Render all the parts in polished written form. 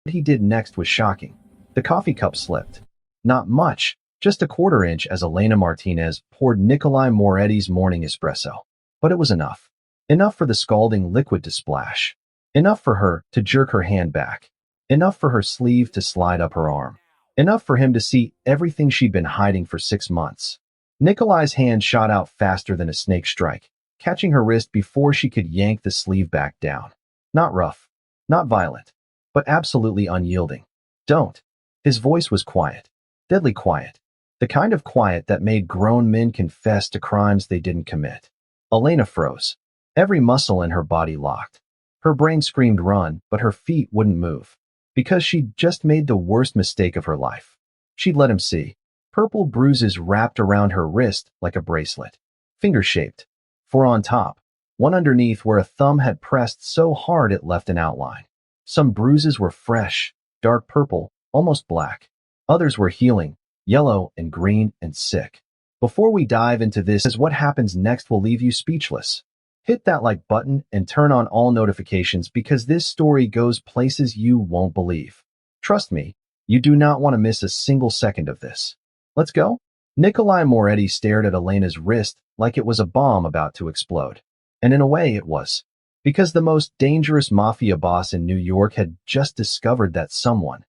What he did next was shocking. The coffee cup slipped. Not much, just a quarter inch as Elena Martinez poured Nikolai Moretti's morning espresso. But it was enough. Enough for the scalding liquid to splash. Enough for her to jerk her hand back. Enough for her sleeve to slide up her arm. Enough for him to see everything she'd been hiding for 6 months. Nikolai's hand shot out faster than a snake strike, catching her wrist before she could yank the sleeve back down. Not rough, not violent, but absolutely unyielding. Don't. His voice was quiet, deadly quiet, the kind of quiet that made grown men confess to crimes they didn't commit. Elena froze. Every muscle in her body locked. Her brain screamed run, but her feet wouldn't move. Because she'd just made the worst mistake of her life. She'd let him see. Purple bruises wrapped around her wrist like a bracelet. Finger-shaped. Four on top. One underneath where a thumb had pressed so hard it left an outline. Some bruises were fresh, dark purple, almost black. Others were healing, yellow and green and sick. Before we dive into this, as what happens next will leave you speechless. Hit that like button and turn on all notifications because this story goes places you won't believe. Trust me, you do not want to miss a single second of this. Let's go? Nikolai Moretti stared at Elena's wrist like it was a bomb about to explode. And in a way it was. Because the most dangerous mafia boss in New York had just discovered that someone,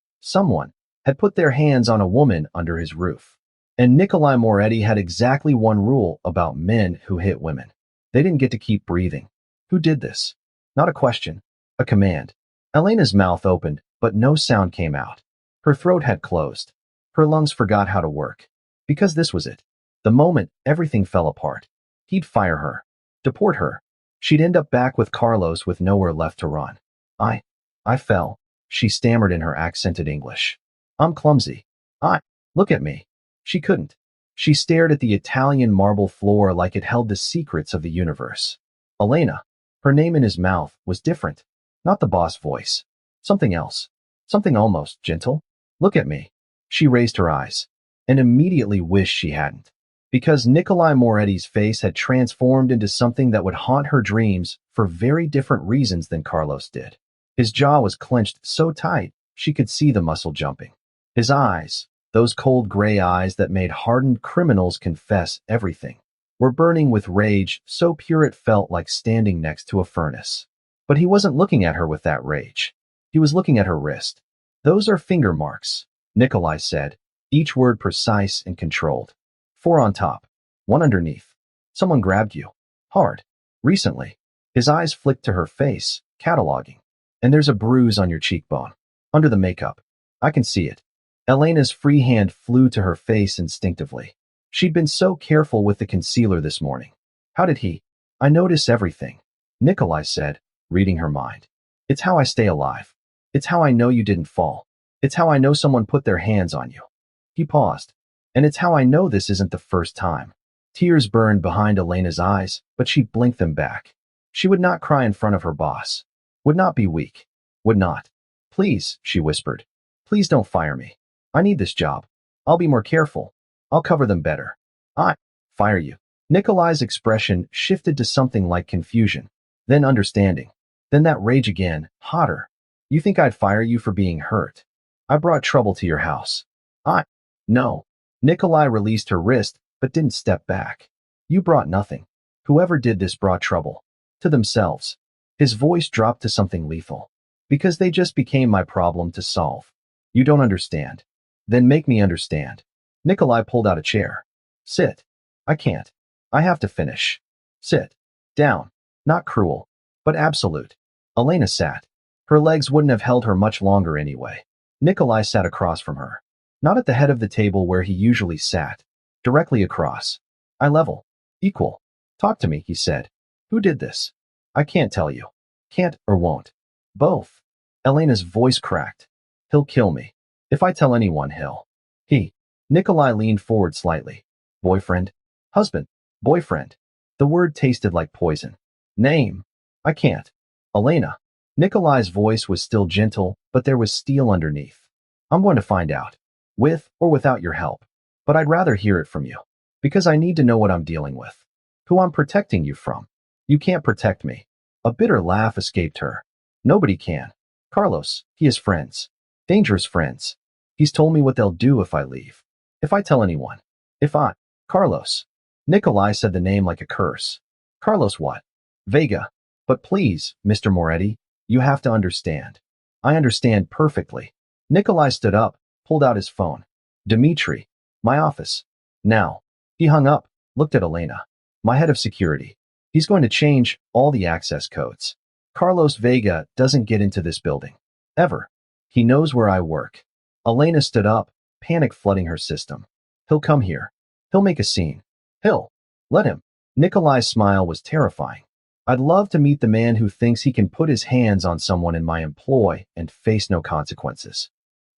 had put their hands on a woman under his roof. And Nikolai Moretti had exactly one rule about men who hit women. They didn't get to keep breathing. Who did this? Not a question. A command. Elena's mouth opened, but no sound came out. Her throat had closed. Her lungs forgot how to work. Because this was it. The moment everything fell apart. He'd fire her. Deport her. She'd end up back with Carlos with nowhere left to run. I fell, she stammered in her accented English. I'm clumsy. Look at me. She couldn't. She stared at the Italian marble floor like it held the secrets of the universe. Elena, her name in his mouth, was different. Not the boss voice. Something else. Something almost gentle. Look at me. She raised her eyes. And immediately wished she hadn't. Because Nikolai Moretti's face had transformed into something that would haunt her dreams for very different reasons than Carlos did. His jaw was clenched so tight, she could see the muscle jumping. His eyes, those cold gray eyes that made hardened criminals confess everything, were burning with rage so pure it felt like standing next to a furnace. But he wasn't looking at her with that rage. He was looking at her wrist. Those are finger marks, Nikolai said, each word precise and controlled. 4 on top, 1 underneath. Someone grabbed you. Hard. Recently. His eyes flicked to her face, cataloging. And there's a bruise on your cheekbone. Under the makeup. I can see it. Elena's free hand flew to her face instinctively. She'd been so careful with the concealer this morning. How did he? I notice everything, Nikolai said, reading her mind. It's how I stay alive. It's how I know you didn't fall. It's how I know someone put their hands on you. He paused. And it's how I know this isn't the first time. Tears burned behind Elena's eyes, but she blinked them back. She would not cry in front of her boss. Would not be weak. Would not. Please, she whispered. Please don't fire me. I need this job. I'll be more careful. I'll cover them better. Fire you. Nikolai's expression shifted to something like confusion, then understanding, then that rage again, hotter. You think I'd fire you for being hurt? I brought trouble to your house. No. Nikolai released her wrist, but didn't step back. You brought nothing. Whoever did this brought trouble. To themselves. His voice dropped to something lethal. Because they just became my problem to solve. You don't understand. Then make me understand. Nikolai pulled out a chair. Sit. I can't. I have to finish. Sit. Down. Not cruel, but absolute. Elena sat. Her legs wouldn't have held her much longer anyway. Nikolai sat across from her. Not at the head of the table where he usually sat. Directly across. Eye level. Equal. Talk to me, he said. Who did this? I can't tell you. Can't or won't. Both. Elena's voice cracked. He'll kill me. If I tell anyone, he'll. He. Nikolai leaned forward slightly. Boyfriend? Husband? Boyfriend. The word tasted like poison. Name. I can't. Elena. Nikolai's voice was still gentle, but there was steel underneath. I'm going to find out. With or without your help. But I'd rather hear it from you. Because I need to know what I'm dealing with. Who I'm protecting you from. You can't protect me. A bitter laugh escaped her. Nobody can. Carlos, he has friends. Dangerous friends. He's told me what they'll do if I leave. If I tell anyone. If I. Carlos. Nikolai said the name like a curse. Carlos what? Vega. But please, Mr. Moretti, you have to understand. I understand perfectly. Nikolai stood up, pulled out his phone. Dmitri. My office. Now. He hung up, looked at Elena. My head of security. He's going to change all the access codes. Carlos Vega doesn't get into this building. Ever. He knows where I work. Elena stood up, panic flooding her system. He'll come here. He'll make a scene. He'll. Let him. Nikolai's smile was terrifying. I'd love to meet the man who thinks he can put his hands on someone in my employ and face no consequences.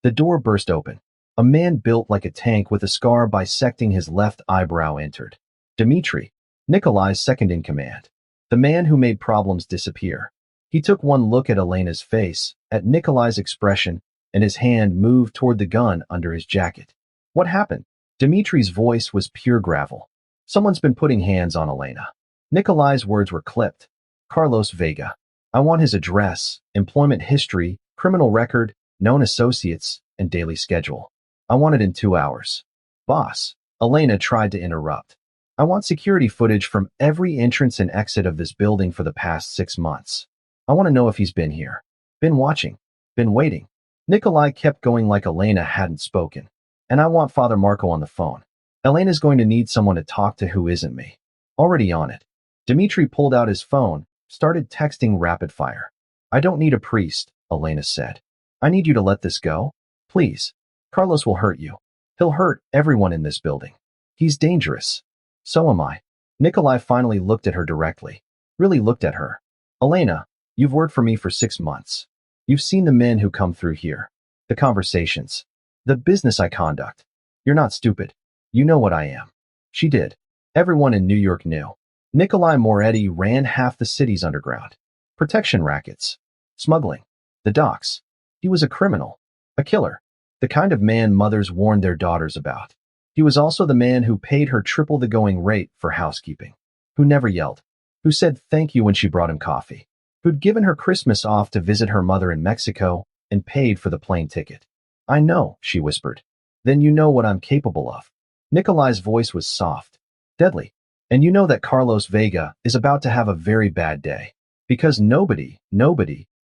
The door burst open. A man built like a tank with a scar bisecting his left eyebrow entered. Dmitri. Nikolai's second-in-command. The man who made problems disappear. He took one look at Elena's face, at Nikolai's expression, and his hand moved toward the gun under his jacket. What happened? Dmitri's voice was pure gravel. Someone's been putting hands on Elena. Nikolai's words were clipped. Carlos Vega. I want his address, employment history, criminal record, known associates, and daily schedule. I want it in 2 hours. Boss. Elena tried to interrupt. I want security footage from every entrance and exit of this building for the past 6 months. I want to know if he's been here. Been watching. Been waiting. Nikolai kept going like Elena hadn't spoken. And I want Father Marco on the phone. Elena's going to need someone to talk to who isn't me. Already on it. Dmitri pulled out his phone, started texting rapid fire. I don't need a priest, Elena said. I need you to let this go. Please. Carlos will hurt you. He'll hurt everyone in this building. He's dangerous. So am I. Nikolai finally looked at her directly. Really looked at her. Elena, you've worked for me for 6 months. You've seen the men who come through here. The conversations. The business I conduct. You're not stupid. You know what I am. She did. Everyone in New York knew. Nikolai Moretti ran half the city's underground. Protection rackets. Smuggling. The docks. He was a criminal. A killer. The kind of man mothers warned their daughters about. He was also the man who paid her triple the going rate for housekeeping. Who never yelled. Who said thank you when she brought him coffee. Who'd given her Christmas off to visit her mother in Mexico and paid for the plane ticket. I know, she whispered. Then you know what I'm capable of. Nikolai's voice was soft. Deadly. And you know that Carlos Vega is about to have a very bad day. Because nobody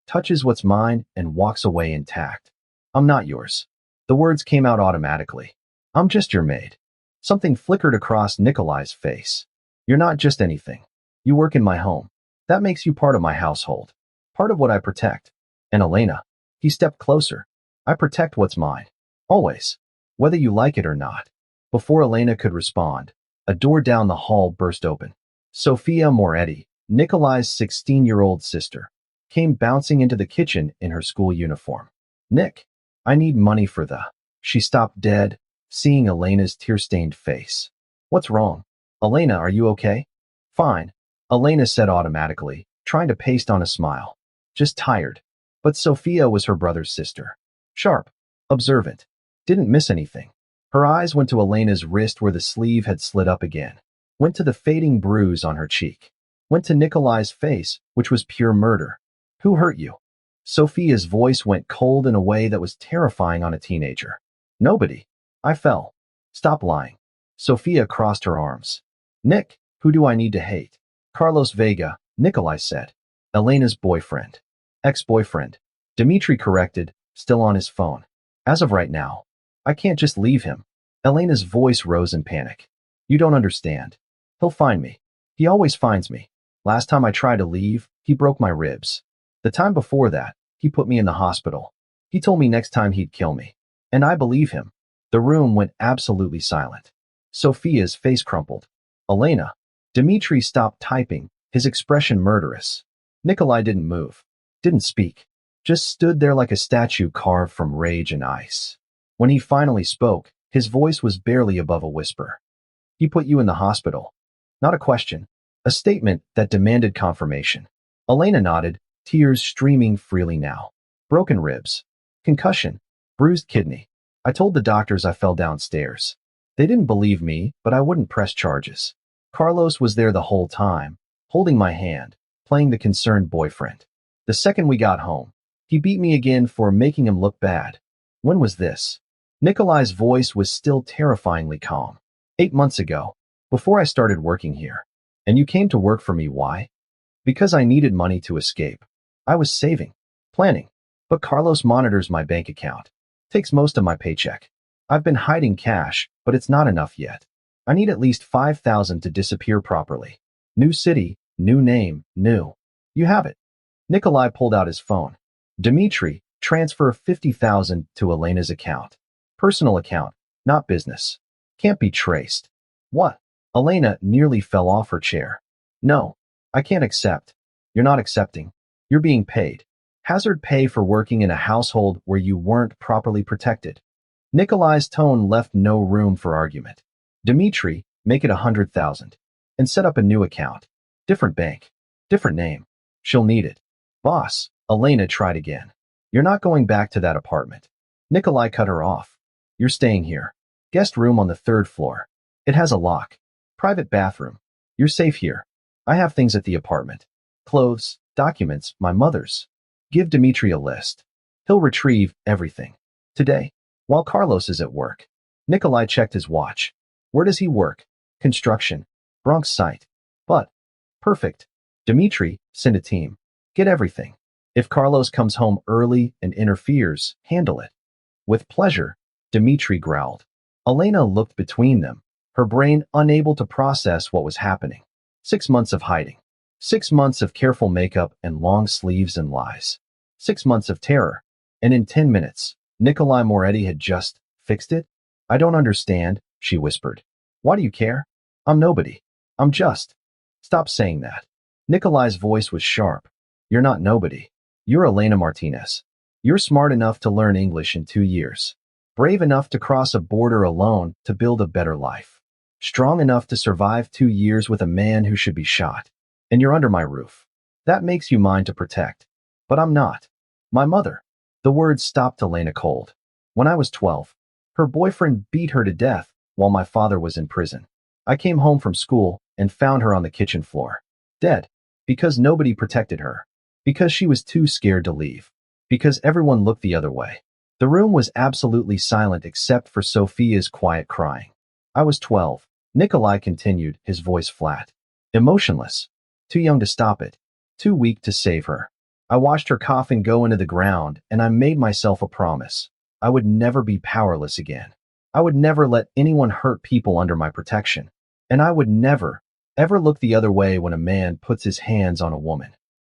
touches what's mine and walks away intact. I'm not yours. The words came out automatically. I'm just your maid. Something flickered across Nikolai's face. You're not just anything. You work in my home. That makes you part of my household. Part of what I protect. And Elena. He stepped closer. I protect what's mine. Always. Whether you like it or not. Before Elena could respond, a door down the hall burst open. Sophia Moretti, Nikolai's 16-year-old sister, came bouncing into the kitchen in her school uniform. Nick, I need money for the... She stopped dead, seeing Elena's tear-stained face. What's wrong? Elena, are you okay? Fine, Elena said automatically, trying to paste on a smile. Just tired. But Sophia was her brother's sister. Sharp. Observant. Didn't miss anything. Her eyes went to Elena's wrist where the sleeve had slid up again. Went to the fading bruise on her cheek. Went to Nikolai's face, which was pure murder. Who hurt you? Sophia's voice went cold in a way that was terrifying on a teenager. Nobody. I fell. Stop lying. Sophia crossed her arms. Nick, who do I need to hate? Carlos Vega, Nikolai said. Elena's boyfriend. Ex-boyfriend. Dmitri corrected, still on his phone. As of right now. I can't just leave him. Elena's voice rose in panic. You don't understand. He'll find me. He always finds me. Last time I tried to leave, he broke my ribs. The time before that, he put me in the hospital. He told me next time he'd kill me. And I believe him. The room went absolutely silent. Sophia's face crumpled. Elena. Dmitri stopped typing, his expression murderous. Nikolai didn't move. Didn't speak. Just stood there like a statue carved from rage and ice. When he finally spoke, his voice was barely above a whisper. He put you in the hospital. Not a question. A statement that demanded confirmation. Elena nodded, tears streaming freely now. Broken ribs. Concussion. Bruised kidney. I told the doctors I fell downstairs. They didn't believe me, but I wouldn't press charges. Carlos was there the whole time, holding my hand, playing the concerned boyfriend. The second we got home, he beat me again for making him look bad. When was this? Nikolai's voice was still terrifyingly calm. 8 months ago, before I started working here. And you came to work for me, why? Because I needed money to escape. I was saving, planning. But Carlos monitors my bank account, takes most of my paycheck. I've been hiding cash, but it's not enough yet. I need at least 5,000 to disappear properly. New city, new name, new. You have it. Nikolai pulled out his phone. Dmitri, transfer 50,000 to Elena's account. Personal account, not business. Can't be traced. What? Elena nearly fell off her chair. No, I can't accept. You're not accepting. You're being paid. Hazard pay for working in a household where you weren't properly protected. Nikolai's tone left no room for argument. Dmitri, make it 100,000. And set up a new account. Different bank. Different name. She'll need it. Boss, Elena tried again. You're not going back to that apartment. Nikolai cut her off. You're staying here. Guest room on the 3rd floor. It has a lock. Private bathroom. You're safe here. I have things at the apartment. Clothes, documents, my mother's. Give Dmitri a list. He'll retrieve everything. Today, while Carlos is at work. Nikolai checked his watch. Where does he work? Construction. Bronx site. But. Perfect. Dmitri, send a team. Get everything. If Carlos comes home early and interferes, handle it. With pleasure, Dmitri growled. Elena looked between them, her brain unable to process what was happening. 6 months of hiding. 6 months of careful makeup and long sleeves and lies. 6 months of terror. And in 10 minutes, Nikolai Moretti had just fixed it? I don't understand, she whispered. Why do you care? I'm nobody. I'm just. Stop saying that. Nikolai's voice was sharp. You're not nobody. You're Elena Martinez. You're smart enough to learn English in 2 years. Brave enough to cross a border alone to build a better life. Strong enough to survive 2 years with a man who should be shot. And you're under my roof. That makes you mine to protect. But I'm not. My mother. The words stopped Elena cold. When I was 12, her boyfriend beat her to death while my father was in prison. I came home from school and found her on the kitchen floor. Dead. Because nobody protected her. Because she was too scared to leave. Because everyone looked the other way. The room was absolutely silent except for Sophia's quiet crying. I was 12. Nikolai continued, his voice flat. Emotionless. Too young to stop it. Too weak to save her. I watched her coffin go into the ground, and I made myself a promise. I would never be powerless again. I would never let anyone hurt people under my protection. And I would never, ever look the other way when a man puts his hands on a woman.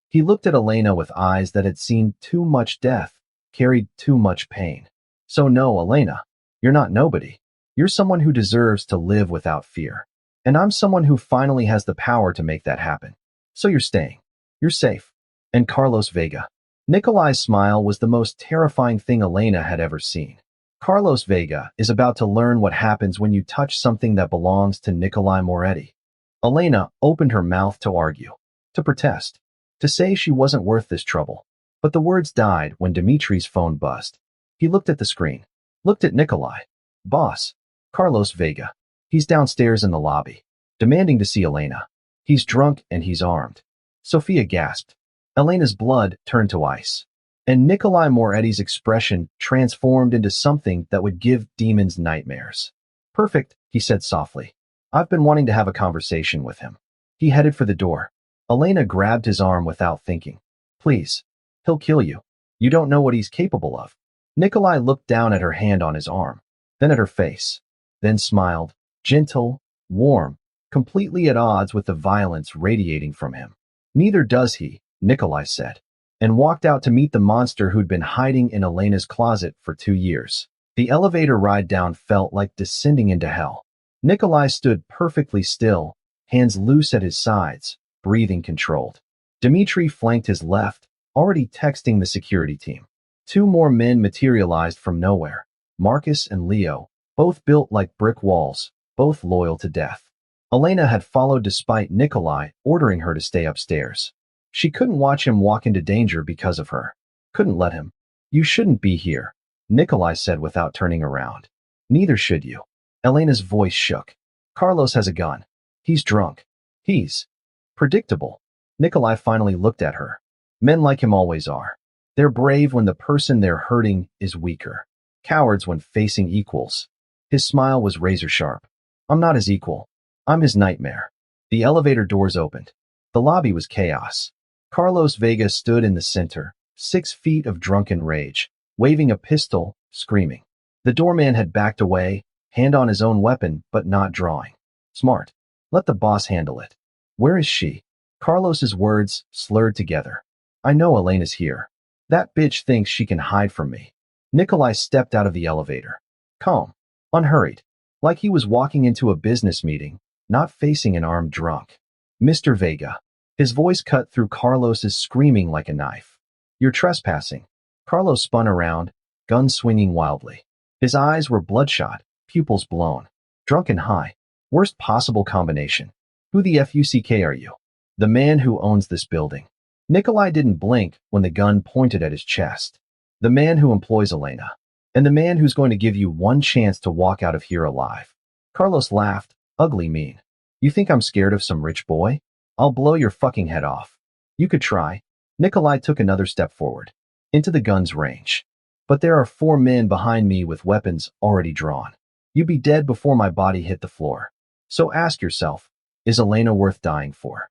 He looked at Elena with eyes that had seen too much death, carried too much pain. So no, Elena, you're not nobody. You're someone who deserves to live without fear. And I'm someone who finally has the power to make that happen. So you're staying. You're safe. And Carlos Vega. Nikolai's smile was the most terrifying thing Elena had ever seen. Carlos Vega is about to learn what happens when you touch something that belongs to Nikolai Moretti. Elena opened her mouth to argue, to protest, to say she wasn't worth this trouble. But the words died when Dimitri's phone buzzed. He looked at the screen, looked at Nikolai. Boss, Carlos Vega. He's downstairs in the lobby, demanding to see Elena. He's drunk and he's armed. Sophia gasped. Elena's blood turned to ice. And Nikolai Moretti's expression transformed into something that would give demons nightmares. Perfect, he said softly. I've been wanting to have a conversation with him. He headed for the door. Elena grabbed his arm without thinking. Please. He'll kill you. You don't know what he's capable of. Nikolai looked down at her hand on his arm, then at her face, then smiled, gentle, warm, completely at odds with the violence radiating from him. Neither does he, Nikolai said, and walked out to meet the monster who'd been hiding in Elena's closet for 2 years. The elevator ride down felt like descending into hell. Nikolai stood perfectly still, hands loose at his sides, breathing controlled. Dmitri flanked his left, already texting the security team. 2 more men materialized from nowhere, Marcus and Leo, both built like brick walls, both loyal to death. Elena had followed despite Nikolai ordering her to stay upstairs. She couldn't watch him walk into danger because of her. Couldn't let him. You shouldn't be here, Nikolai said without turning around. Neither should you. Elena's voice shook. Carlos has a gun. He's drunk. He's predictable. Nikolai finally looked at her. Men like him always are. They're brave when the person they're hurting is weaker. Cowards when facing equals. His smile was razor sharp. I'm not his equal. I'm his nightmare. The elevator doors opened. The lobby was chaos. Carlos Vega stood in the center, 6 feet of drunken rage, waving a pistol, screaming. The doorman had backed away, hand on his own weapon, but not drawing. Smart. Let the boss handle it. Where is she? Carlos's words slurred together. I know Elena's here. That bitch thinks she can hide from me. Nikolai stepped out of the elevator. Calm. Unhurried. Like he was walking into a business meeting, not facing an armed drunk. Mr. Vega. His voice cut through Carlos's screaming like a knife. You're trespassing. Carlos spun around, gun swinging wildly. His eyes were bloodshot, pupils blown. Drunk and high. Worst possible combination. Who the fuck are you? The man who owns this building. Nikolai didn't blink when the gun pointed at his chest. The man who employs Elena. And the man who's going to give you one chance to walk out of here alive. Carlos laughed, ugly mean. You think I'm scared of some rich boy? I'll blow your fucking head off. You could try. Nikolai took another step forward. Into the gun's range. But there are 4 men behind me with weapons already drawn. You'd be dead before my body hit the floor. So ask yourself, is Elena worth dying for?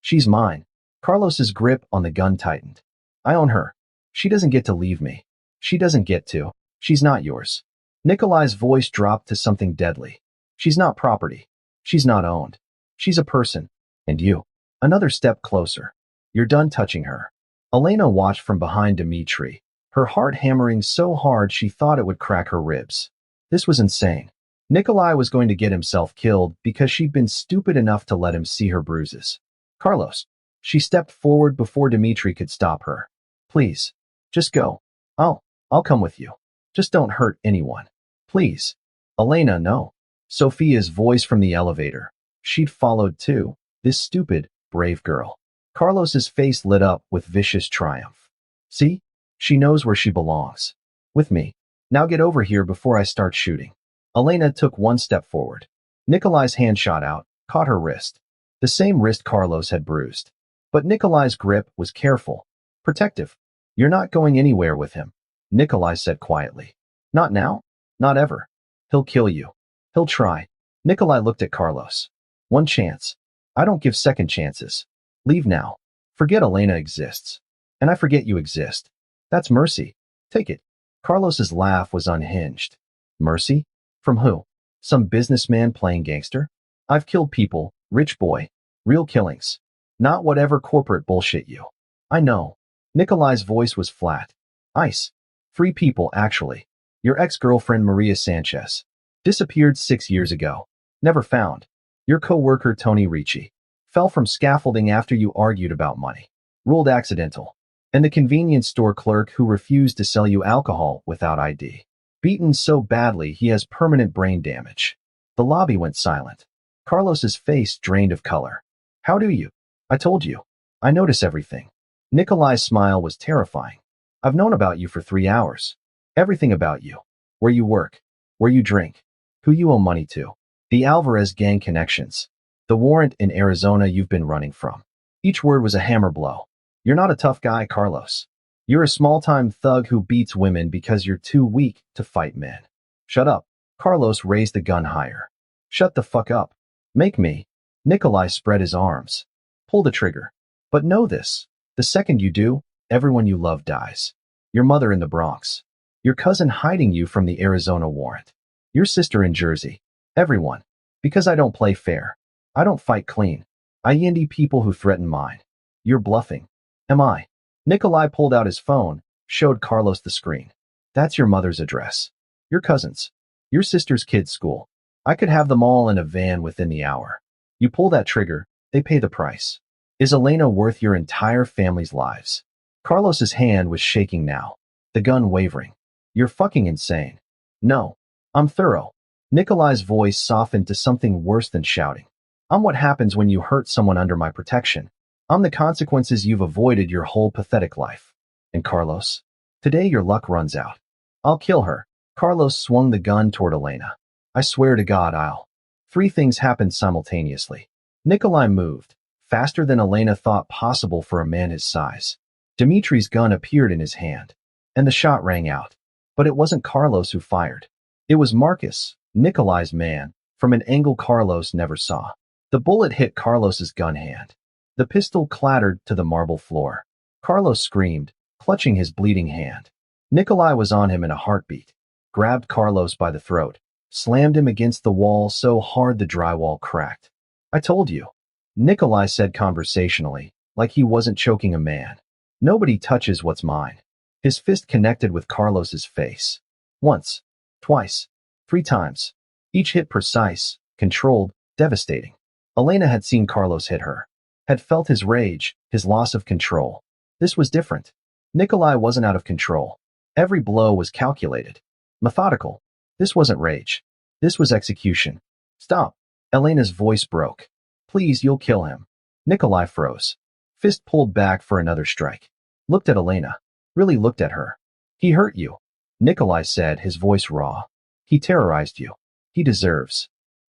She's mine. Carlos's grip on the gun tightened. I own her. She doesn't get to leave me. She doesn't get to. She's not yours. Nikolai's voice dropped to something deadly. She's not property. She's not owned. She's a person. And you. Another step closer. You're done touching her. Elena watched from behind Dmitri, her heart hammering so hard she thought it would crack her ribs. This was insane. Nikolai was going to get himself killed because she'd been stupid enough to let him see her bruises. Carlos. She stepped forward before Dmitri could stop her. Please. Just go. I'll come with you. Just don't hurt anyone. Please. Elena, no. Sophia's voice from the elevator. She'd followed too. This stupid, brave girl. Carlos's face lit up with vicious triumph. See? She knows where she belongs. With me. Now get over here before I start shooting. Elena took one step forward. Nikolai's hand shot out, caught her wrist. The same wrist Carlos had bruised. But Nikolai's grip was careful. Protective. You're not going anywhere with him. Nikolai said quietly. Not now. Not ever. He'll kill you. He'll try. Nikolai looked at Carlos. One chance. I don't give second chances. Leave now. Forget Elena exists. And I forget you exist. That's mercy. Take it. Carlos's laugh was unhinged. Mercy? From who? Some businessman playing gangster? I've killed people, rich boy. Real killings. Not whatever corporate bullshit you. I know. Nikolai's voice was flat. Ice. 3 people, actually. Your ex-girlfriend Maria Sanchez. Disappeared 6 years ago. Never found. Your co-worker Tony Ricci. Fell from scaffolding after you argued about money. Ruled accidental. And the convenience store clerk who refused to sell you alcohol without ID. Beaten so badly he has permanent brain damage. The lobby went silent. Carlos's face drained of color. How do you? I told you. I notice everything. Nikolai's smile was terrifying. I've known about you for 3 hours. Everything about you. Where you work. Where you drink. Who you owe money to. The Alvarez gang connections. The warrant in Arizona you've been running from. Each word was a hammer blow. You're not a tough guy, Carlos. You're a small-time thug who beats women because you're too weak to fight men. Shut up. Carlos raised the gun higher. Shut the fuck up. Make me. Nikolai spread his arms. Pull the trigger. But know this. The second you do, everyone you love dies. Your mother in the Bronx. Your cousin hiding you from the Arizona warrant. Your sister in Jersey. Everyone. Because I don't play fair. I don't fight clean. I yindy people who threaten mine. You're bluffing. Am I? Nikolai pulled out his phone, showed Carlos the screen. That's your mother's address. Your cousins. Your sister's kids' school. I could have them all in a van within the hour. You pull that trigger, they pay the price. Is Elena worth your entire family's lives? Carlos's hand was shaking now. The gun wavering. You're fucking insane. No. I'm thorough. Nikolai's voice softened to something worse than shouting. I'm what happens when you hurt someone under my protection. I'm the consequences you've avoided your whole pathetic life. And Carlos? Today your luck runs out. I'll kill her. Carlos swung the gun toward Elena. I swear to God I'll. 3 things happened simultaneously. Nikolai moved, faster than Elena thought possible for a man his size. Dimitri's gun appeared in his hand. And the shot rang out. But it wasn't Carlos who fired. It was Marcus, Nikolai's man, from an angle Carlos never saw. The bullet hit Carlos's gun hand. The pistol clattered to the marble floor. Carlos screamed, clutching his bleeding hand. Nikolai was on him in a heartbeat, grabbed Carlos by the throat, slammed him against the wall so hard the drywall cracked. I told you, Nikolai said conversationally, like he wasn't choking a man. Nobody touches what's mine. His fist connected with Carlos's face. Once, twice, 3 times. Each hit precise, controlled, devastating. Elena had seen Carlos hit her, had felt his rage, his loss of control. This was different. Nikolai wasn't out of control. Every blow was calculated, methodical. This wasn't rage. This was execution. Stop. Elena's voice broke. Please, you'll kill him. Nikolai froze. Fist pulled back for another strike. Looked at Elena. Really looked at her. He hurt you. Nikolai said, his voice raw. He terrorized you. He deserves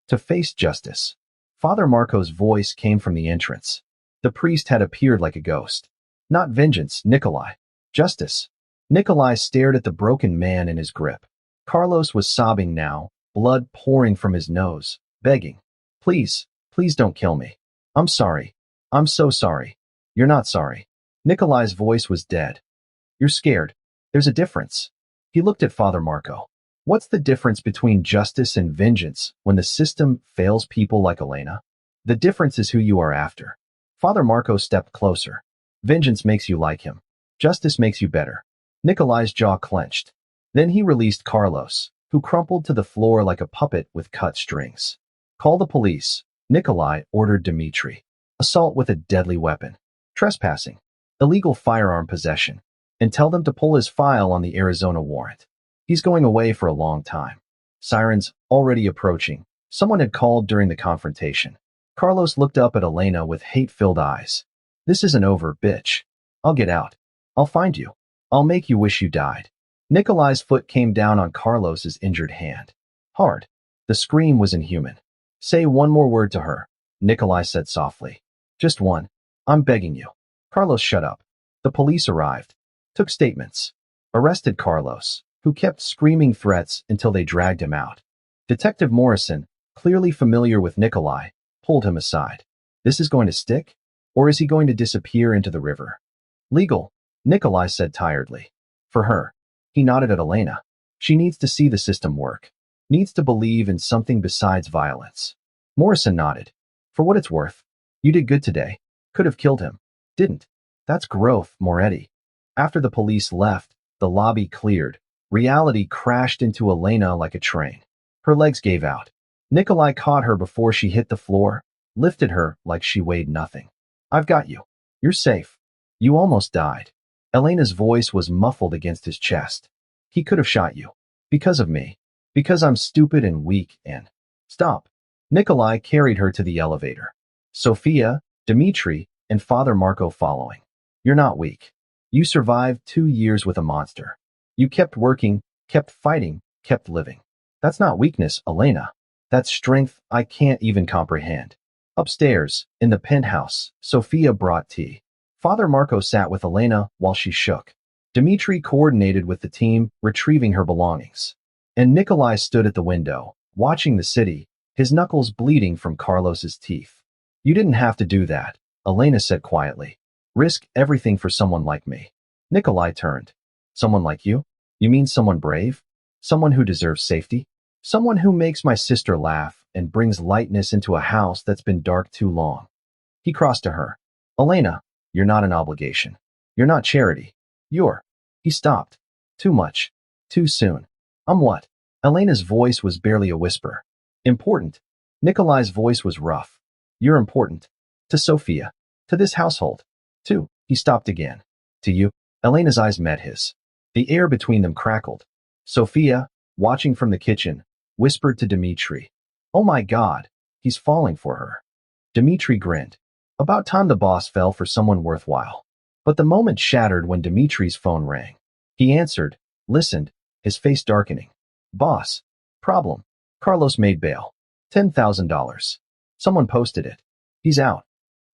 to face justice. Father Marco's voice came from the entrance. The priest had appeared like a ghost. Not vengeance, Nikolai. Justice. Nikolai stared at the broken man in his grip. Carlos was sobbing now, blood pouring from his nose, begging. Please, please don't kill me. I'm sorry. I'm so sorry. You're not sorry. Nikolai's voice was dead. You're scared. There's a difference. He looked at Father Marco. What's the difference between justice and vengeance when the system fails people like Elena? The difference is who you are after. Father Marco stepped closer. Vengeance makes you like him. Justice makes you better. Nikolai's jaw clenched. Then he released Carlos, who crumpled to the floor like a puppet with cut strings. Call the police, Nikolai ordered Dmitri. Assault with a deadly weapon. Trespassing. Illegal firearm possession. And tell them to pull his file on the Arizona warrant. He's going away for a long time. Sirens already approaching. Someone had called during the confrontation. Carlos looked up at Elena with hate-filled eyes. This isn't over, bitch. I'll get out. I'll find you. I'll make you wish you died. Nikolai's foot came down on Carlos's injured hand. Hard. The scream was inhuman. Say one more word to her, Nikolai said softly. Just one. I'm begging you. Carlos shut up. The police arrived. Took statements. Arrested Carlos, who kept screaming threats until they dragged him out. Detective Morrison, clearly familiar with Nikolai, pulled him aside. This is going to stick? Or is he going to disappear into the river? Legal, Nikolai said tiredly. For her. He nodded at Elena. She needs to see the system work. Needs to believe in something besides violence. Morrison nodded. For what it's worth. You did good today. Could have killed him. Didn't. That's growth, Moretti. After the police left, the lobby cleared. Reality crashed into Elena like a train. Her legs gave out. Nikolai caught her before she hit the floor, lifted her like she weighed nothing. I've got you. You're safe. You almost died. Elena's voice was muffled against his chest. He could have shot you. Because of me. Because I'm stupid and weak and... Stop. Nikolai carried her to the elevator. Sophia, Dmitri, and Father Marco following. You're not weak. You survived 2 years with a monster. You kept working, kept fighting, kept living. That's not weakness, Elena. That's strength I can't even comprehend. Upstairs, in the penthouse, Sophia brought tea. Father Marco sat with Elena while she shook. Dmitri coordinated with the team, retrieving her belongings. And Nikolai stood at the window, watching the city, his knuckles bleeding from Carlos's teeth. You didn't have to do that, Elena said quietly. Risk everything for someone like me. Nikolai turned. Someone like you? You mean someone brave? Someone who deserves safety? Someone who makes my sister laugh and brings lightness into a house that's been dark too long. He crossed to her. Elena, you're not an obligation. You're not charity. You're... He stopped. Too much. Too soon. I'm what? Elena's voice was barely a whisper. Important. Nikolai's voice was rough. You're important. To Sophia. To this household. To... He stopped again. To you. Elena's eyes met his. The air between them crackled. Sophia, watching from the kitchen, whispered to Dmitri. Oh my God, he's falling for her. Dmitri grinned. About time the boss fell for someone worthwhile. But the moment shattered when Dmitri's phone rang. He answered, listened, his face darkening. Boss. Problem. Carlos made bail. $10,000. Someone posted it. He's out.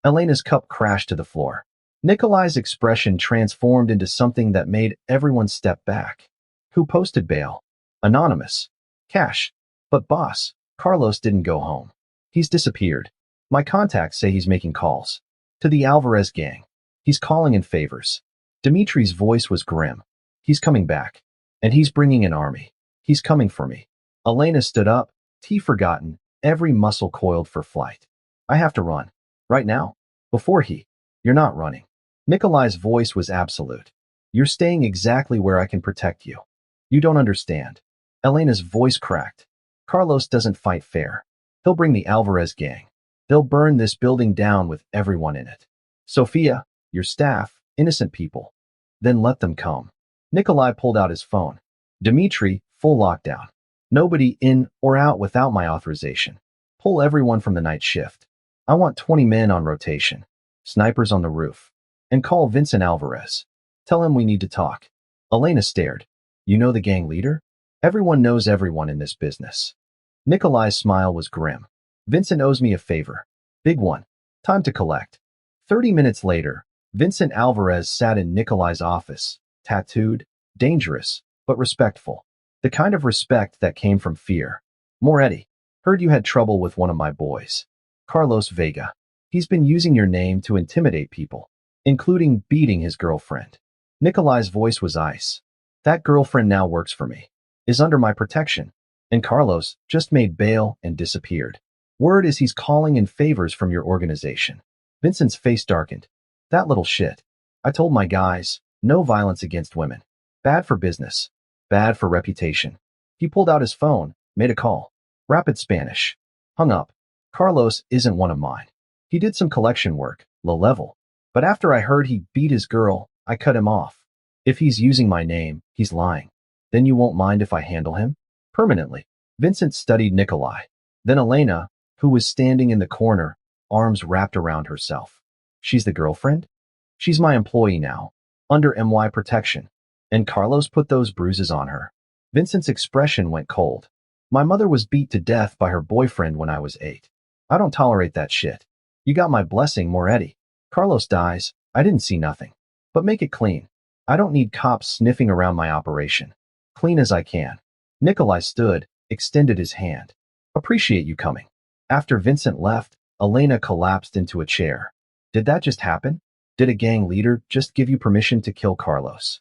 Elena's cup crashed to the floor. Nikolai's expression transformed into something that made everyone step back. Who posted bail? Anonymous. Cash. But boss, Carlos didn't go home. He's disappeared. My contacts say he's making calls. To the Alvarez gang. He's calling in favors. Dimitri's voice was grim. He's coming back. And he's bringing an army. He's coming for me. Elena stood up, tea forgotten, every muscle coiled for flight. I have to run. Right now? Before he. You're not running. Nikolai's voice was absolute. You're staying exactly where I can protect you. You don't understand. Elena's voice cracked. Carlos doesn't fight fair. He'll bring the Alvarez gang. They'll burn this building down with everyone in it. Sophia, your staff, innocent people. Then let them come. Nikolai pulled out his phone. Dimitri, full lockdown. Nobody in or out without my authorization. Pull everyone from the night shift. I want 20 men on rotation. Snipers on the roof. And call Vincent Alvarez. Tell him we need to talk. Elena stared. You know the gang leader? Everyone knows everyone in this business. Nikolai's smile was grim. Vincent owes me a favor. Big one. Time to collect. 30 minutes later, Vincent Alvarez sat in Nikolai's office, tattooed, dangerous, but respectful. The kind of respect that came from fear. Moretti, heard you had trouble with one of my boys. Carlos Vega. He's been using your name to intimidate people, including beating his girlfriend. Nikolai's voice was ice. That girlfriend now works for me, is under my protection, and Carlos just made bail and disappeared. Word is he's calling in favors from your organization. Vincent's face darkened. That little shit. I told my guys, no violence against women. Bad for business. Bad for reputation. He pulled out his phone, made a call. Rapid Spanish. Hung up. Carlos isn't one of mine. He did some collection work, low level. But after I heard he beat his girl, I cut him off. If he's using my name, he's lying. Then you won't mind if I handle him? Permanently. Vincent studied Nikolai. Then Elena, who was standing in the corner, arms wrapped around herself. She's the girlfriend? She's my employee now, under MY protection. And Carlos put those bruises on her. Vincent's expression went cold. My mother was beat to death by her boyfriend when I was 8. I don't tolerate that shit. You got my blessing, Moretti. Carlos dies, I didn't see nothing. But make it clean. I don't need cops sniffing around my operation. Clean as I can. Nikolai stood, extended his hand. Appreciate you coming. After Vincent left, Elena collapsed into a chair. Did that just happen? Did a gang leader just give you permission to kill Carlos?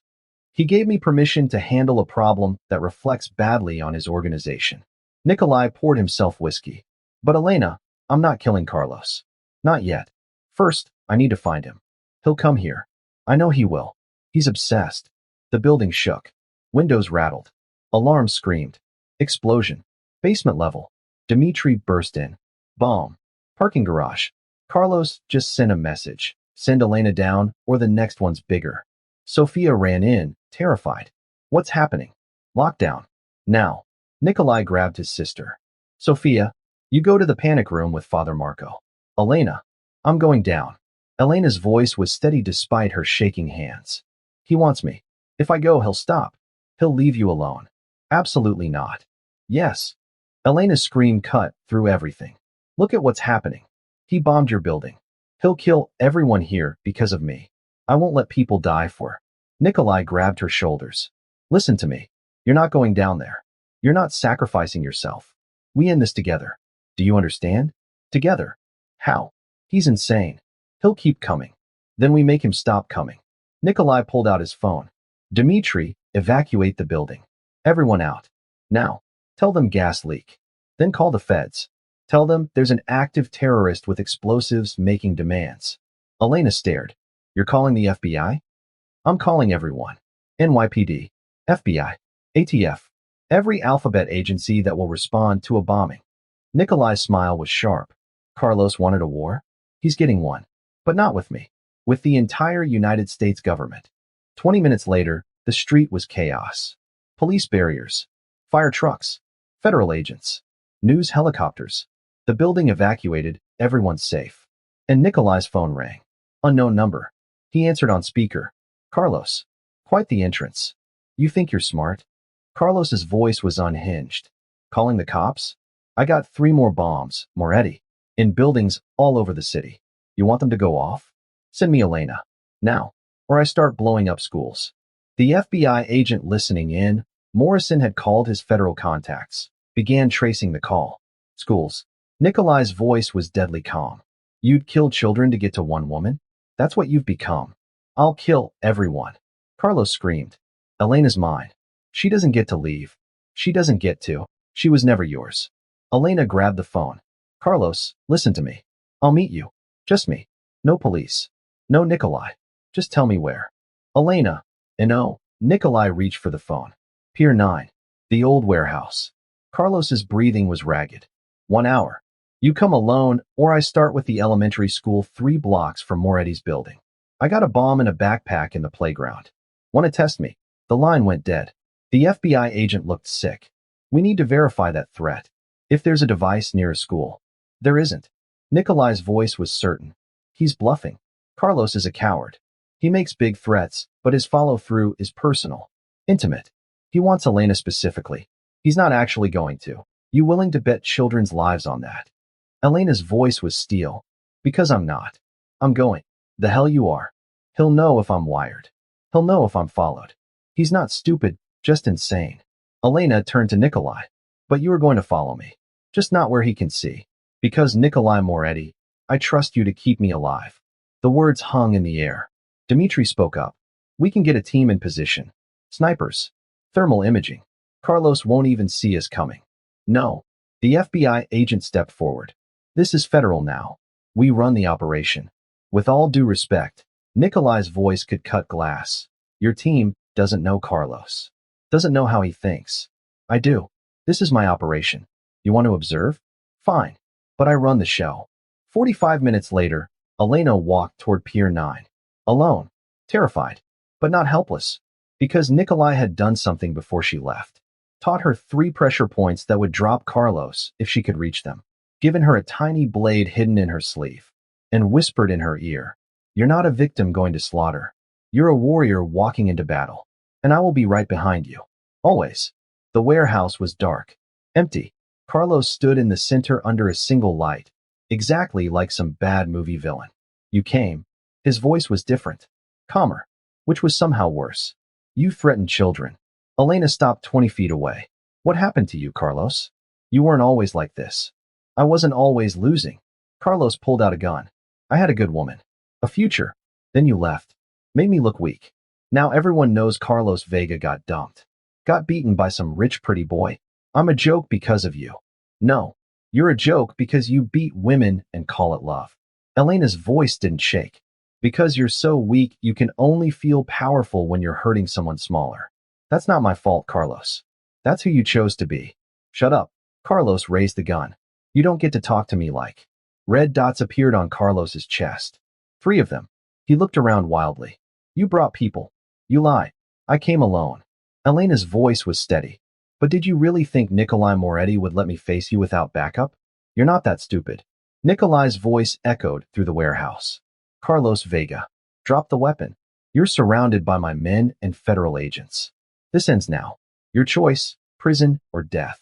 He gave me permission to handle a problem that reflects badly on his organization. Nikolai poured himself whiskey. But Elena, I'm not killing Carlos. Not yet. First, I need to find him. He'll come here. I know he will. He's obsessed. The building shook. Windows rattled. Alarms screamed. Explosion. Basement level. Dimitri burst in. Bomb. Parking garage. Carlos just sent a message. Send Elena down, or the next one's bigger. Sophia ran in, terrified. What's happening? Lockdown. Now. Nikolai grabbed his sister. Sophia, you go to the panic room with Father Marco. Elena, I'm going down. Elena's voice was steady despite her shaking hands. He wants me. If I go, he'll stop. He'll leave you alone. Absolutely not. Yes. Elena's scream cut through everything. Look at what's happening. He bombed your building. He'll kill everyone here because of me. I won't let people die for. Nikolai grabbed her shoulders. Listen to me. You're not going down there. You're not sacrificing yourself. We end this together. Do you understand? Together. How? He's insane. He'll keep coming. Then we make him stop coming. Nikolai pulled out his phone. Dimitri, evacuate the building. Everyone out. Now. Tell them gas leak. Then call the feds. Tell them there's an active terrorist with explosives making demands. Elena stared. You're calling the FBI? I'm calling everyone. NYPD, FBI, ATF, every alphabet agency that will respond to a bombing. Nikolai's smile was sharp. Carlos wanted a war? He's getting one. But not with me. With the entire United States government. 20 minutes later, the street was chaos. Police barriers. Fire trucks. Federal agents. News helicopters. The building evacuated, everyone's safe. And Nikolai's phone rang. Unknown number. He answered on speaker. Carlos. Quite the entrance. You think you're smart? Carlos's voice was unhinged. Calling the cops? I got 3 more bombs, Moretti, in buildings all over the city. You want them to go off? Send me Elena. Now. Or I start blowing up schools. The FBI agent listening in, Morrison had called his federal contacts, began tracing the call. Schools. Nikolai's voice was deadly calm. You'd kill children to get to one woman? That's what you've become. I'll kill everyone. Carlos screamed. Elena's mine. She doesn't get to leave. She doesn't get to. She was never yours. Elena grabbed the phone. Carlos, listen to me. I'll meet you. Just me. No police. No Nikolai. Just tell me where. Elena. No. Nikolai reached for the phone. Pier 9. The old warehouse. Carlos's breathing was ragged. 1 hour. You come alone, or I start with the elementary school 3 blocks from Moretti's building. I got a bomb in a backpack in the playground. Want to test me? The line went dead. The FBI agent looked sick. We need to verify that threat. If there's a device near a school. There isn't. Nikolai's voice was certain. He's bluffing. Carlos is a coward. He makes big threats, but his follow-through is personal. Intimate. He wants Elena specifically. He's not actually going to. You willing to bet children's lives on that? Elena's voice was steel. Because I'm not. I'm going. The hell you are. He'll know if I'm wired. He'll know if I'm followed. He's not stupid, just insane. Elena turned to Nikolai. But you are going to follow me. Just not where he can see. Because Nikolai Moretti, I trust you to keep me alive. The words hung in the air. Dmitri spoke up. We can get a team in position. Snipers. Thermal imaging. Carlos won't even see us coming. No. The FBI agent stepped forward. This is federal now. We run the operation. With all due respect, Nikolai's voice could cut glass. Your team doesn't know Carlos. Doesn't know how he thinks. I do. This is my operation. You want to observe? Fine. But I run the show. 45 minutes later, Elena walked toward Pier 9. Alone. Terrified. But not helpless. Because Nikolai had done something before she left. Taught her 3 pressure points that would drop Carlos if she could reach them. Given her a tiny blade hidden in her sleeve. And whispered in her ear. You're not a victim going to slaughter. You're a warrior walking into battle. And I will be right behind you. Always. The warehouse was dark. Empty. Carlos stood in the center under a single light. Exactly like some bad movie villain. You came. His voice was different. Calmer. Which was somehow worse. You threatened children. Elena stopped 20 feet away. What happened to you, Carlos? You weren't always like this. I wasn't always losing. Carlos pulled out a gun. I had a good woman. A future. Then you left. Made me look weak. Now everyone knows Carlos Vega got dumped. Got beaten by some rich pretty boy. I'm a joke because of you. No. You're a joke because you beat women and call it love. Elena's voice didn't shake. Because you're so weak, you can only feel powerful when you're hurting someone smaller. That's not my fault, Carlos. That's who you chose to be. Shut up. Carlos raised the gun. You don't get to talk to me like. Red dots appeared on Carlos's chest. 3 of them. He looked around wildly. You brought people. You lie. I came alone. Elena's voice was steady. But did you really think Nikolai Moretti would let me face you without backup? You're not that stupid. Nikolai's voice echoed through the warehouse. Carlos Vega. Drop the weapon. You're surrounded by my men and federal agents. This ends now. Your choice, prison or death.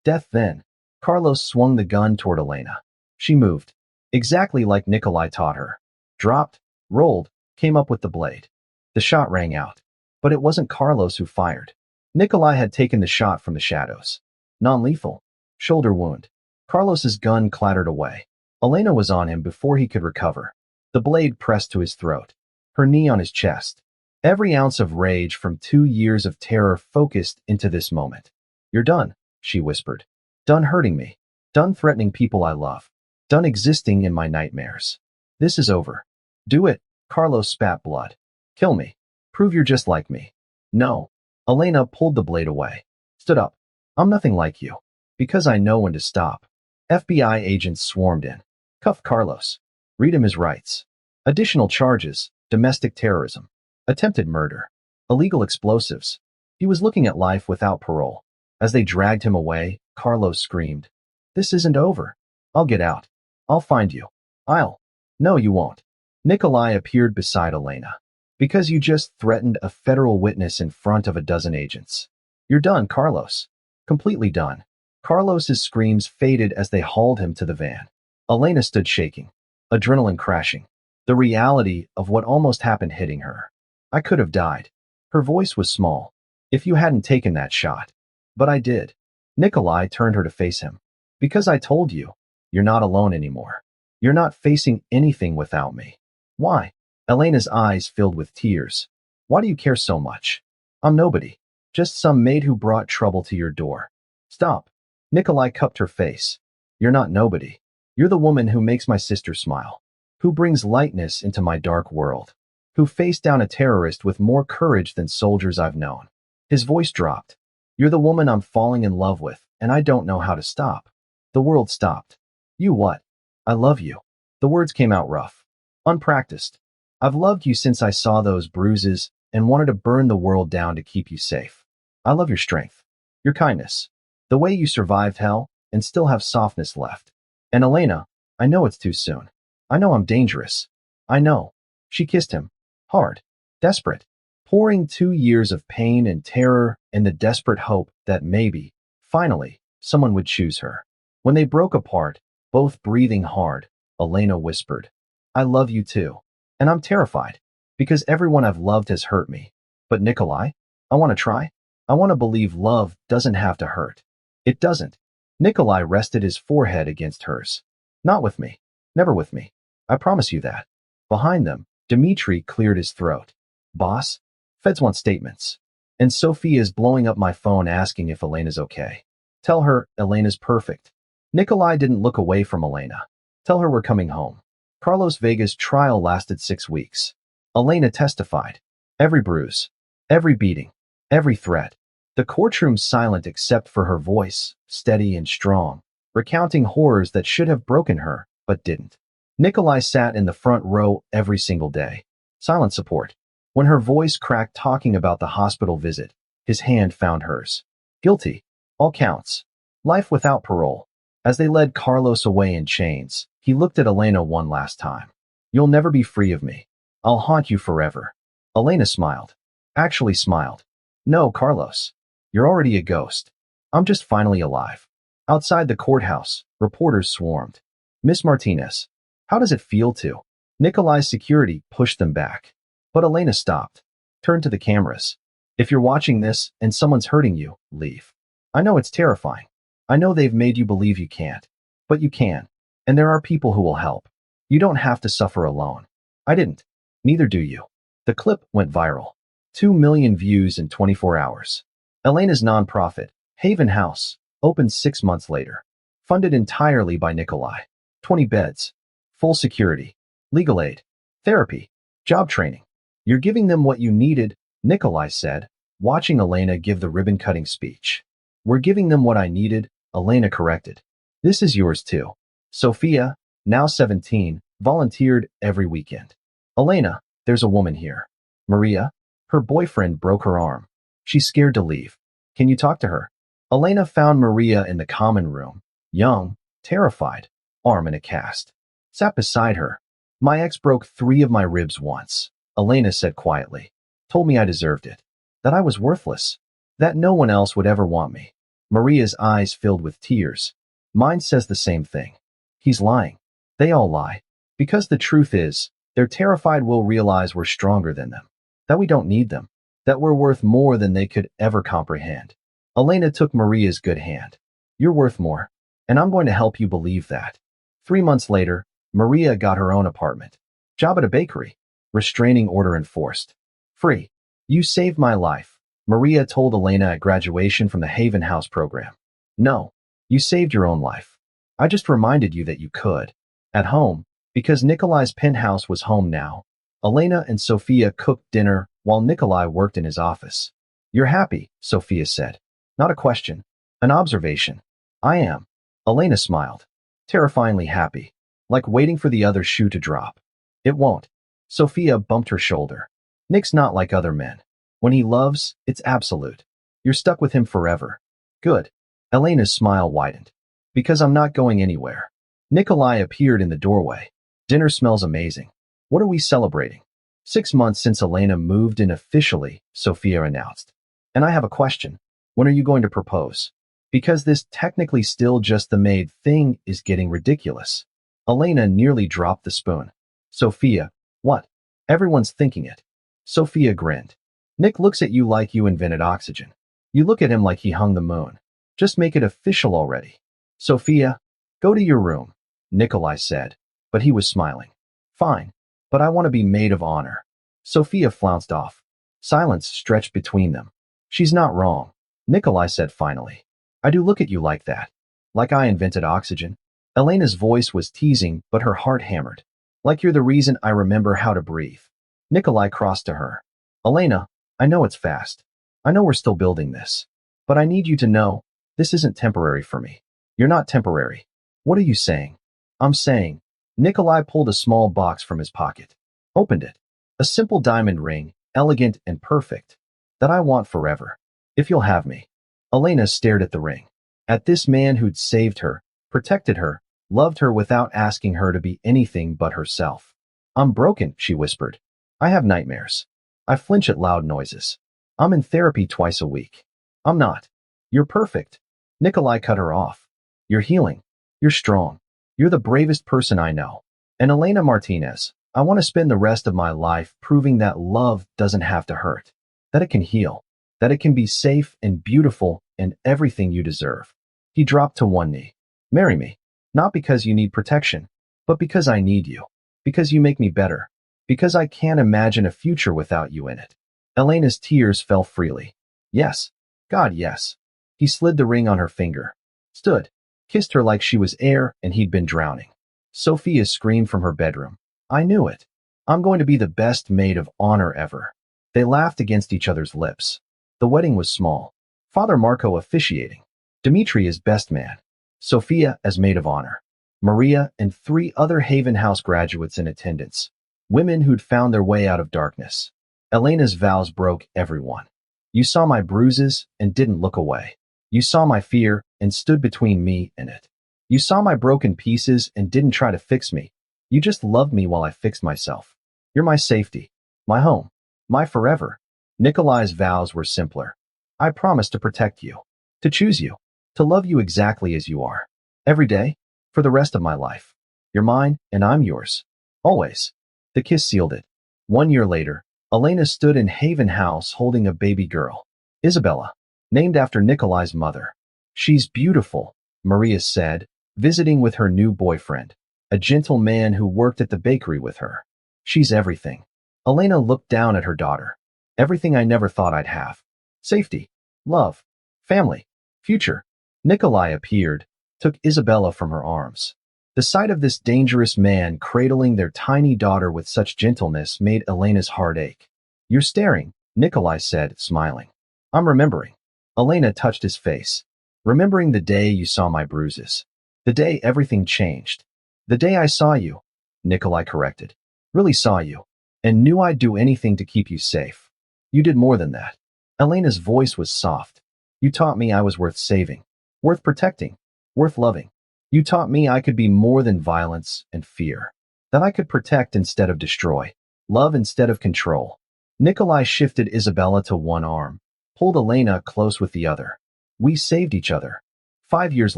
Death then. Carlos swung the gun toward Elena. She moved. Exactly like Nikolai taught her. Dropped, rolled, came up with the blade. The shot rang out. But it wasn't Carlos who fired. Nikolai had taken the shot from the shadows. Non-lethal. Shoulder wound. Carlos's gun clattered away. Elena was on him before he could recover. The blade pressed to his throat. Her knee on his chest. Every ounce of rage from 2 years of terror focused into this moment. You're done, she whispered. Done hurting me. Done threatening people I love. Done existing in my nightmares. This is over. Do it. Carlos spat blood. Kill me. Prove you're just like me. No. Elena pulled the blade away. Stood up. I'm nothing like you. Because I know when to stop. FBI agents swarmed in. Cuff Carlos. Read him his rights. Additional charges. Domestic terrorism. Attempted murder. Illegal explosives. He was looking at life without parole. As they dragged him away, Carlos screamed. This isn't over. I'll get out. I'll find you. No, you won't. Nikolai appeared beside Elena. Because you just threatened a federal witness in front of a dozen agents. You're done, Carlos. Completely done. Carlos's screams faded as they hauled him to the van. Elena stood shaking. Adrenaline crashing. The reality of what almost happened hitting her. I could have died. Her voice was small. if you hadn't taken that shot. But I did. Nikolai turned her to face him. Because I told you, you're not alone anymore. You're not facing anything without me. Why? Elena's eyes filled with tears. Why do you care so much? I'm nobody. Just some maid who brought trouble to your door. Stop. Nikolai cupped her face. You're not nobody. You're the woman who makes my sister smile. Who brings lightness into my dark world. Who faced down a terrorist with more courage than soldiers I've known. His voice dropped. You're the woman I'm falling in love with, and I don't know how to stop. The world stopped. You what? I love you. The words came out rough. Unpracticed. I've loved you since I saw those bruises and wanted to burn the world down to keep you safe. I love your strength. Your kindness. The way you survived hell and still have softness left. And Elena, I know it's too soon. I know I'm dangerous. I know. She kissed him. Hard. Desperate. Pouring 2 years of pain and terror and the desperate hope that maybe, finally, someone would choose her. When they broke apart, both breathing hard, Elena whispered, I love you too. And I'm terrified, because everyone I've loved has hurt me. But Nikolai, I want to try. I want to believe love doesn't have to hurt. It doesn't. Nikolai rested his forehead against hers. Not with me. Never with me. I promise you that. Behind them, Dmitri cleared his throat. Boss, feds want statements. And Sophie is blowing up my phone asking if Elena's okay. Tell her Elena's perfect. Nikolai didn't look away from Elena. Tell her we're coming home. Carlos Vega's trial lasted 6 weeks. Elena testified. Every bruise, every beating, every threat. The courtroom silent except for her voice, steady and strong, recounting horrors that should have broken her, but didn't. Nikolai sat in the front row every single day. Silent support. When her voice cracked talking about the hospital visit, his hand found hers. Guilty. All counts. Life without parole. As they led Carlos away in chains, he looked at Elena one last time. You'll never be free of me. I'll haunt you forever. Elena smiled. Actually smiled. No, Carlos. You're already a ghost. I'm just finally alive. Outside the courthouse, reporters swarmed. Miss Martinez, how does it feel to? Nikolai's security pushed them back. But Elena stopped. Turned to the cameras. If you're watching this and someone's hurting you, leave. I know it's terrifying. I know they've made you believe you can't. But you can. And there are people who will help. You don't have to suffer alone. I didn't. Neither do you. The clip went viral. 2 million views in 24 hours. Elena's nonprofit, Haven House, opened 6 months later. Funded entirely by Nikolai. 20 beds. Full security. Legal aid. Therapy. Job training. You're giving them what you needed, Nikolai said, watching Elena give the ribbon-cutting speech. We're giving them what I needed, Elena corrected. This is yours too. Sophia, now 17, volunteered every weekend. Elena, there's a woman here. Maria, her boyfriend broke her arm. She's scared to leave. Can you talk to her? Elena found Maria in the common room, young, terrified, arm in a cast. Sat beside her. My ex broke 3 of my ribs once, Elena said quietly. Told me I deserved it. That I was worthless. That no one else would ever want me. Maria's eyes filled with tears. Mine says the same thing. He's lying. They all lie. Because the truth is, they're terrified we'll realize we're stronger than them. That we don't need them. That we're worth more than they could ever comprehend. Elena took Maria's good hand. You're worth more. And I'm going to help you believe that. 3 months later, Maria got her own apartment. Job at a bakery. Restraining order enforced. Free. You saved my life, Maria told Elena at graduation from the Haven House program. No, you saved your own life. I just reminded you that you could. At home, because Nikolai's penthouse was home now, Elena and Sophia cooked dinner while Nikolai worked in his office. You're happy, Sophia said. Not a question. An observation. I am. Elena smiled. Terrifyingly happy. Like waiting for the other shoe to drop. It won't. Sophia bumped her shoulder. Nick's not like other men. When he loves, it's absolute. You're stuck with him forever. Good. Elena's smile widened. Because I'm not going anywhere. Nikolai appeared in the doorway. Dinner smells amazing. What are we celebrating? 6 months since Elena moved in officially, Sophia announced. And I have a question. When are you going to propose? Because this technically still just the maid thing is getting ridiculous. Elena nearly dropped the spoon. Sophia, what? Everyone's thinking it. Sophia grinned. Nick looks at you like you invented oxygen. You look at him like he hung the moon. Just make it official already. Sophia, go to your room, Nikolai said, but he was smiling. Fine, but I want to be maid of honor. Sophia flounced off. Silence stretched between them. She's not wrong, Nikolai said finally. I do look at you like that. Like I invented oxygen. Elena's voice was teasing, but her heart hammered. Like you're the reason I remember how to breathe. Nikolai crossed to her. Elena, I know it's fast. I know we're still building this. But I need you to know, this isn't temporary for me. You're not temporary. What are you saying? I'm saying. Nikolai pulled a small box from his pocket. Opened it. A simple diamond ring, elegant and perfect. That I want forever. If you'll have me. Elena stared at the ring. At this man who'd saved her, protected her, loved her without asking her to be anything but herself. I'm broken, she whispered. I have nightmares. I flinch at loud noises. I'm in therapy twice a week. I'm not. You're perfect. Nikolai cut her off. You're healing. You're strong. You're the bravest person I know. And Elena Martinez, I want to spend the rest of my life proving that love doesn't have to hurt. That it can heal. That it can be safe and beautiful and everything you deserve. He dropped to one knee. Marry me. Not because you need protection, but because I need you. Because you make me better. Because I can't imagine a future without you in it. Elena's tears fell freely. Yes. God, yes. He slid the ring on her finger. Stood. Kissed her like she was air and he'd been drowning. Sophia screamed from her bedroom. I knew it. I'm going to be the best maid of honor ever. They laughed against each other's lips. The wedding was small. Father Marco officiating. Dmitri as best man. Sophia as maid of honor. Maria and 3 other Haven House graduates in attendance. Women who'd found their way out of darkness. Elena's vows broke everyone. You saw my bruises and didn't look away. You saw my fear and stood between me and it. You saw my broken pieces and didn't try to fix me. You just loved me while I fixed myself. You're my safety, my home, my forever. Nikolai's vows were simpler. I promise to protect you, to choose you, to love you exactly as you are. Every day, for the rest of my life. You're mine and I'm yours. Always. The kiss sealed it. 1 year later, Elena stood in Haven House holding a baby girl. Isabella, named after Nikolai's mother. She's beautiful, Maria said, visiting with her new boyfriend, a gentle man who worked at the bakery with her. She's everything. Elena looked down at her daughter. Everything I never thought I'd have. Safety, love, family, future. Nikolai appeared, took Isabella from her arms. The sight of this dangerous man cradling their tiny daughter with such gentleness made Elena's heart ache. You're staring, Nikolai said, smiling. I'm remembering. Elena touched his face. Remembering the day you saw my bruises. The day everything changed. The day I saw you, Nikolai corrected. Really saw you. And knew I'd do anything to keep you safe. You did more than that. Elena's voice was soft. You taught me I was worth saving. Worth protecting. Worth loving. You taught me I could be more than violence and fear. That I could protect instead of destroy. Love instead of control. Nikolai shifted Isabella to one arm. Pulled Elena close with the other. We saved each other. 5 years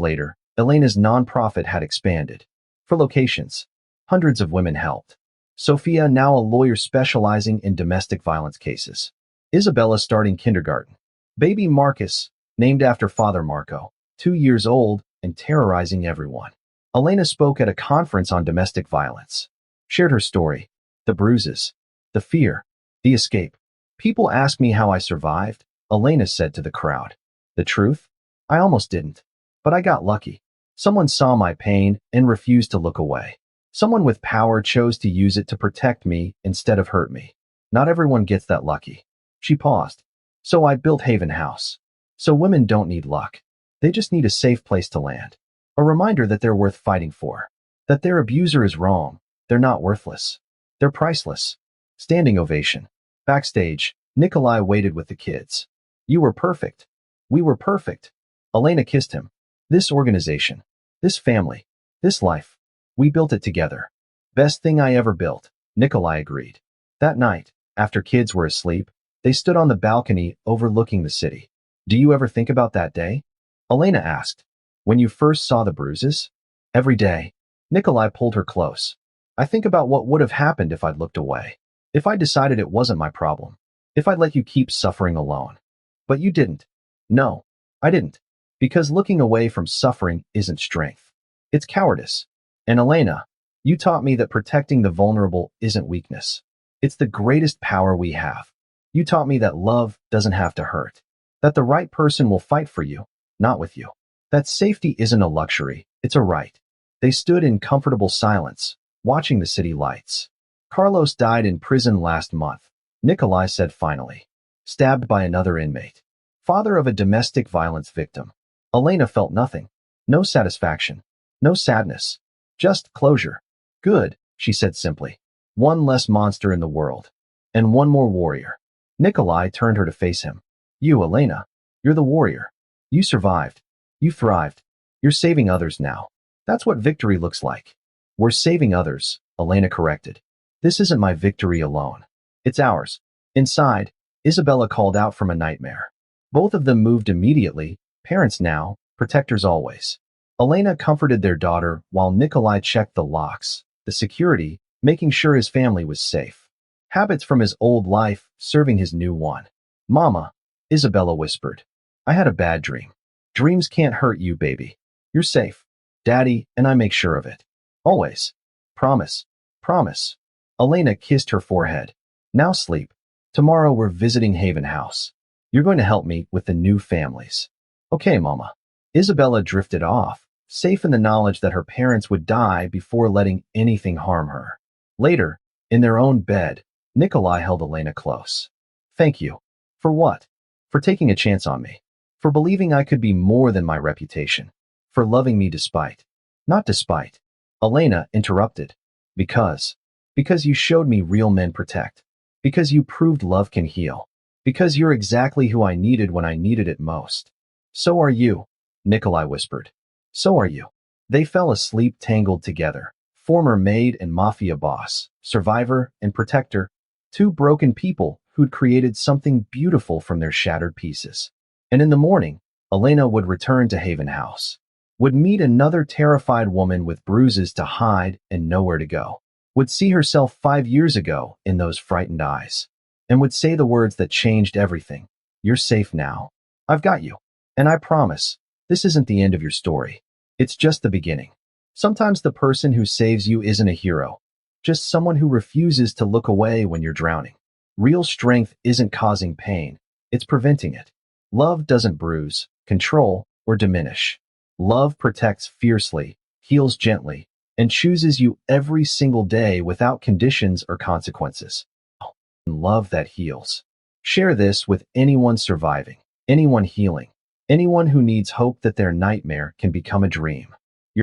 later, Elena's nonprofit had expanded. For locations. Hundreds of women helped. Sophia, now a lawyer specializing in domestic violence cases. Isabella starting kindergarten. Baby Marcus, named after Father Marco, 2 years old and terrorizing everyone. Elena spoke at a conference on domestic violence. Shared her story. The bruises. The fear. The escape. People ask me how I survived, Elena said to the crowd. The truth? I almost didn't. But I got lucky. Someone saw my pain and refused to look away. Someone with power chose to use it to protect me instead of hurt me. Not everyone gets that lucky. She paused. So I built Haven House. So women don't need luck. They just need a safe place to land. A reminder that they're worth fighting for. That their abuser is wrong. They're not worthless. They're priceless. Standing ovation. Backstage, Nikolai waited with the kids. You were perfect. We were perfect. Elena kissed him. This organization. This family. This life. We built it together. Best thing I ever built, Nikolai agreed. That night, after kids were asleep, they stood on the balcony overlooking the city. Do you ever think about that day? Elena asked. When you first saw the bruises? Every day. Nikolai pulled her close. I think about what would have happened if I'd looked away. If I decided it wasn't my problem. if I'd let you keep suffering alone. But you didn't. No, I didn't. Because looking away from suffering isn't strength. It's cowardice. And Elena, you taught me that protecting the vulnerable isn't weakness. It's the greatest power we have. You taught me that love doesn't have to hurt. That the right person will fight for you, not with you. That safety isn't a luxury, it's a right. They stood in comfortable silence, watching the city lights. Carlos died in prison last month, Nikolai said finally. Stabbed by another inmate. Father of a domestic violence victim. Elena felt nothing. No satisfaction. No sadness. Just closure. Good, she said simply. One less monster in the world. And one more warrior. Nikolai turned her to face him. You, Elena. You're the warrior. You survived. You thrived. You're saving others now. That's what victory looks like. We're saving others, Elena corrected. This isn't my victory alone. It's ours. Inside, Isabella called out from a nightmare. Both of them moved immediately, parents now, protectors always. Elena comforted their daughter while Nikolai checked the locks, the security, making sure his family was safe. Habits from his old life, serving his new one. Mama, Isabella whispered. I had a bad dream. Dreams can't hurt you, baby. You're safe. Daddy and I make sure of it. Always. Promise. Promise. Elena kissed her forehead. Now sleep. Tomorrow we're visiting Haven House. You're going to help me with the new families. Okay, Mama. Isabella drifted off, safe in the knowledge that her parents would die before letting anything harm her. Later, in their own bed, Nikolai held Elena close. Thank you. For what? For taking a chance on me. For believing I could be more than my reputation. For loving me despite. Not despite. Elena interrupted. Because you showed me real men protect. Because you proved love can heal. Because you're exactly who I needed when I needed it most. So are you, Nikolai whispered. So are you. They fell asleep tangled together. Former Maid and Mafia boss, survivor and protector, two broken people who'd created something beautiful from their shattered pieces. And in the morning, Elena would return to Haven House. Would meet another terrified woman with bruises to hide and nowhere to go. Would see herself 5 years ago in those frightened eyes. And would say the words that changed everything. You're safe now. I've got you. And I promise, this isn't the end of your story. It's just the beginning. Sometimes the person who saves you isn't a hero. Just someone who refuses to look away when you're drowning. Real strength isn't causing pain. It's preventing it. Love doesn't bruise, control, or diminish. Love protects fiercely, heals gently, and chooses you every single day without conditions or consequences. Love that heals. Share this with anyone surviving, anyone healing, anyone who needs hope that their nightmare can become a dream.